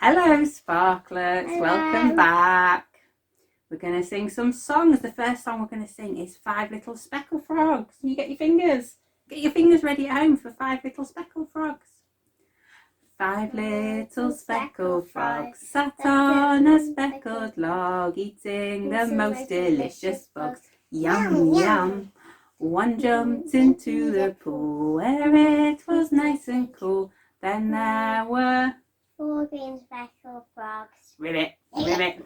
Hello Sparklets, Hello. Welcome back. We're going to sing some songs. The first song we're going to sing is Five Little Speckled Frogs. You get your fingers ready at home for Five Little Speckled Frogs. Five little speckled frogs sat on a speckled log, eating the most delicious bugs. Yum, yum. One jumped into the pool where it was nice and cool. Then there were 4 green speckled frogs. ribbit, ribbit.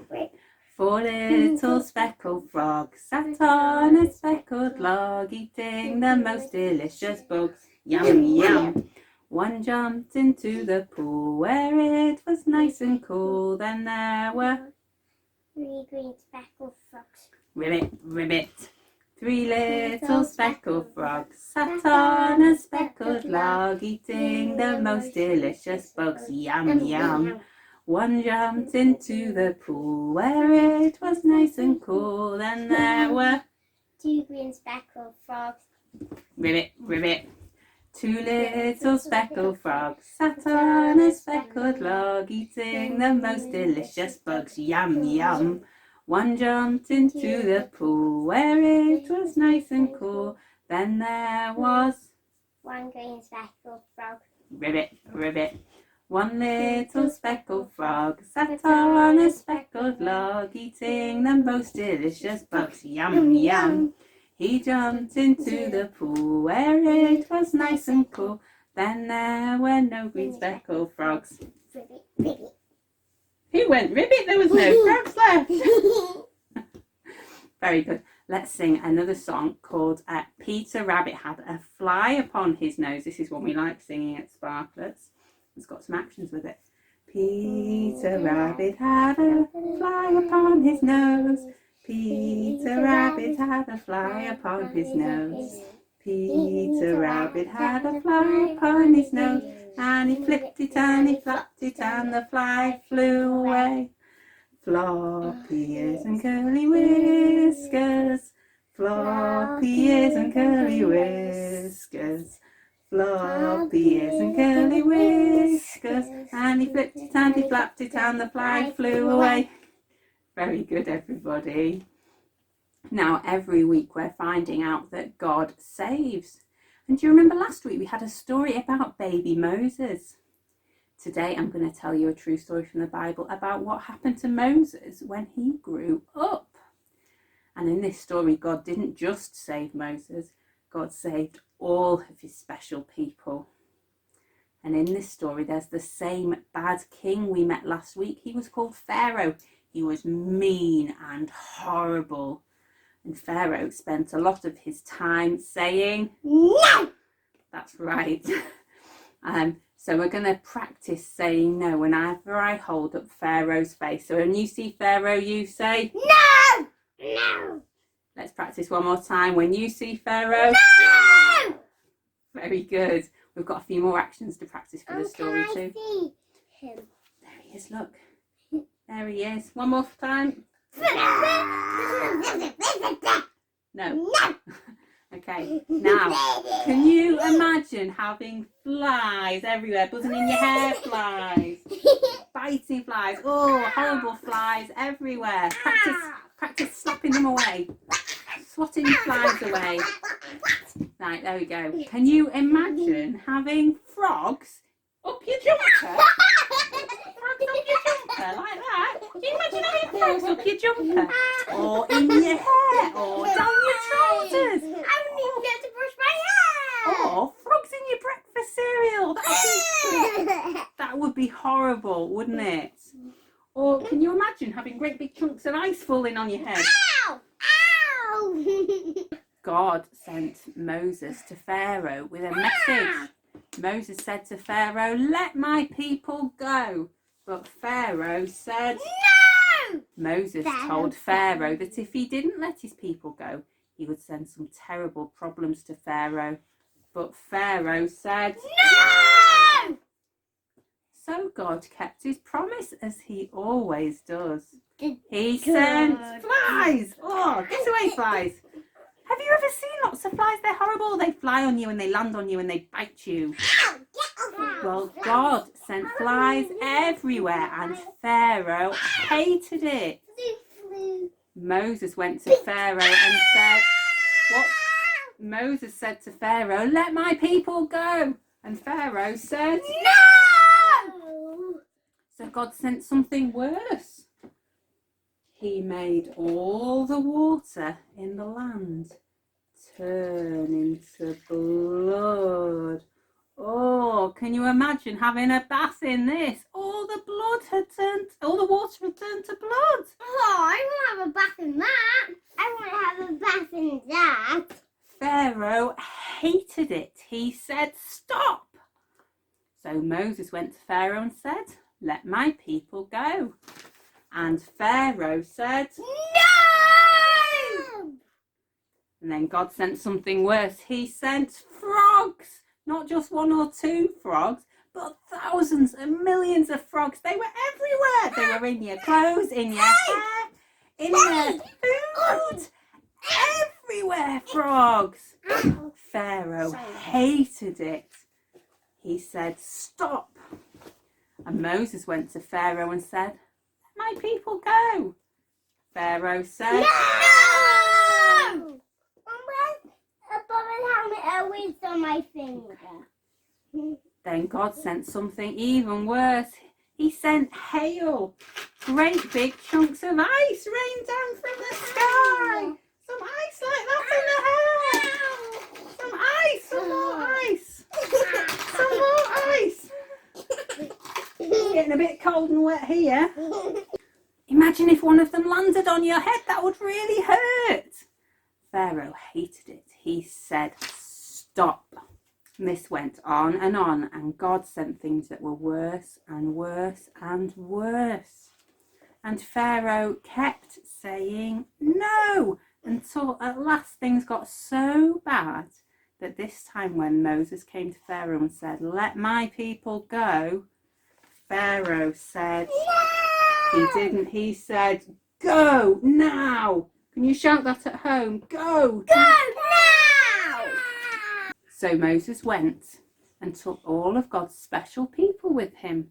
4 little speckled frogs sat on a speckled log, eating the most delicious bugs. Yum, yum. One jumped into the pool where it was nice and cool. Then there were 3 green speckled frogs. ribbit, ribbit. 3 little speckled frogs sat on a speckled log, eating the most delicious bugs. Yum, yum. One jumped into the pool where it was nice and cool. Then there were 2 green speckled frogs. ribbit, ribbit. 2 little speckled frogs sat on a speckled log, eating the most delicious bugs. Yum, yum. One jumped into the pool where it was nice and cool. Then there was 1 green speckled frog. ribbit, ribbit. 1 little speckled frog sat on a speckled log, eating the most delicious bugs. Yum, yum. He jumped into the pool where it was nice and cool. Then there were no green speckled frogs. Ribbit, ribbit. Who went ribbit? There was no frogs left. Very good. Let's sing another song called Peter Rabbit Had a Fly Upon His Nose. This is one we like singing at Sparklets. It's got some actions with it. Peter Rabbit had a fly upon his nose. Peter Rabbit had a fly upon his nose. Peter Rabbit had a fly upon his nose. And he flipped it and he flapped it and the fly flew away. Floppy ears and curly whiskers. Floppy ears and curly whiskers. Floppy ears and curly whiskers. And he flipped it and he flapped it and the fly flew away. Very good, everybody. Now, every week we're finding out that God saves. And do you remember last week we had a story about baby Moses? Today I'm going to tell you a true story from the Bible about what happened to Moses when he grew up. And in this story, God didn't just save Moses, God saved all of his special people. And in this story, there's the same bad king we met last week. He was called Pharaoh. He was mean and horrible. And Pharaoh spent a lot of his time saying, No! That's right. So we're going to practice saying no whenever I hold up Pharaoh's face. So when you see Pharaoh, you say, No! No! Let's practice one more time. When you see Pharaoh, No! Very good. We've got a few more actions to practice for the story Can I too. see him? There he is, look. There he is. One more time. No. No! Okay. Now, can you imagine having flies everywhere, buzzing in your hair, flies, biting flies, oh, horrible flies everywhere. Practice slapping them away, swatting flies away. Right, there we go. Can you imagine having frogs up your jumper? Frogs up your jumper, like that? Can you imagine having frogs up your jumper? Or in your hair, or down your trousers? I don't even get to brush my hair! Or frogs in your breakfast cereal? That would be horrible, wouldn't it? Or can you imagine having great big chunks of ice falling on your head? Ow! Ow! God sent Moses to Pharaoh with a message. Moses said to Pharaoh, "Let my people go." But Pharaoh said, No! Moses told Pharaoh that if he didn't let his people go, he would send some terrible problems to Pharaoh. But Pharaoh said, No! So God kept his promise, as he always does. Good He God. sent flies. Oh, get away, flies. Have you ever seen lots of flies? They're horrible. They fly on you and they land on you and they bite you. Ow! Get off Well, God sent flies everywhere and Pharaoh hated it. Moses went to Pharaoh and said, what? Moses said to Pharaoh, let my people go. And Pharaoh said, No! so God sent something worse. He made all the water in the land turn into blood. Oh, can you imagine having a bath in this? All the water had turned to blood. Oh, I want to have a bath in that. I want to have a bath in that. Pharaoh hated it. He said, stop. So Moses went to Pharaoh and said, let my people go. And Pharaoh said, No! and then God sent something worse. He sent frogs. Not just one or two frogs, but thousands and millions of frogs. They were everywhere. They were in your clothes, in your hair, in your food. Everywhere, frogs. Pharaoh hated it. He said, stop. And Moses went to Pharaoh and said, let my people go. Pharaoh said, No! A bubble helmet always on my finger. then God sent something even worse. He sent hail. Great big chunks of ice rained down from the sky. Some ice like that in the hair. Some ice, some more ice. Some more ice. It's getting a bit cold and wet here. Imagine if one of them landed on your head. That would really hurt. Pharaoh hated it. He said, stop. And this went on, and God sent things that were worse and worse and worse. And Pharaoh kept saying no, until at last things got so bad that this time when Moses came to Pharaoh and said, let my people go, Pharaoh said, he didn't, he said, go now. Can you shout that at home? Go! Go now! So Moses went and took all of God's special people with him.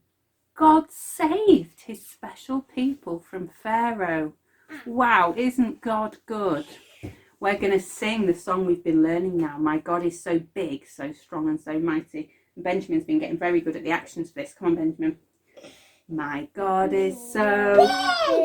God saved his special people from Pharaoh. Wow, isn't God good? We're going to sing the song we've been learning now. My God is so big, so strong and so mighty. And Benjamin's been getting very good at the actions for this. Come on, Benjamin. My God is so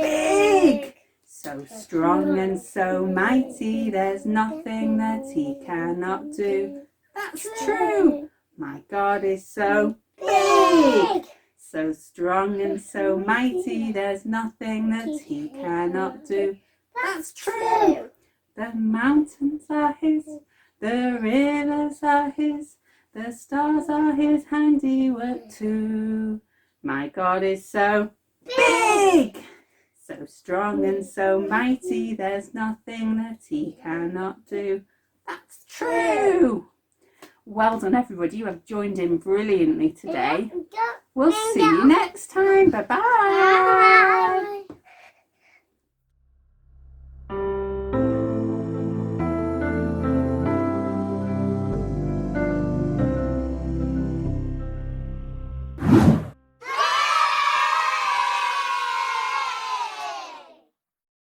big, so strong and so mighty. There's nothing that he cannot do. That's true. My God is so big, so strong and so mighty. There's nothing that he cannot do. That's true. The mountains are his, the rivers are his, the stars are his handiwork too. My God is so big, so strong and so mighty. There's nothing that he cannot do. That's true. Well done, everybody. You have joined in brilliantly today. We'll see you next time. Bye-bye. Bye.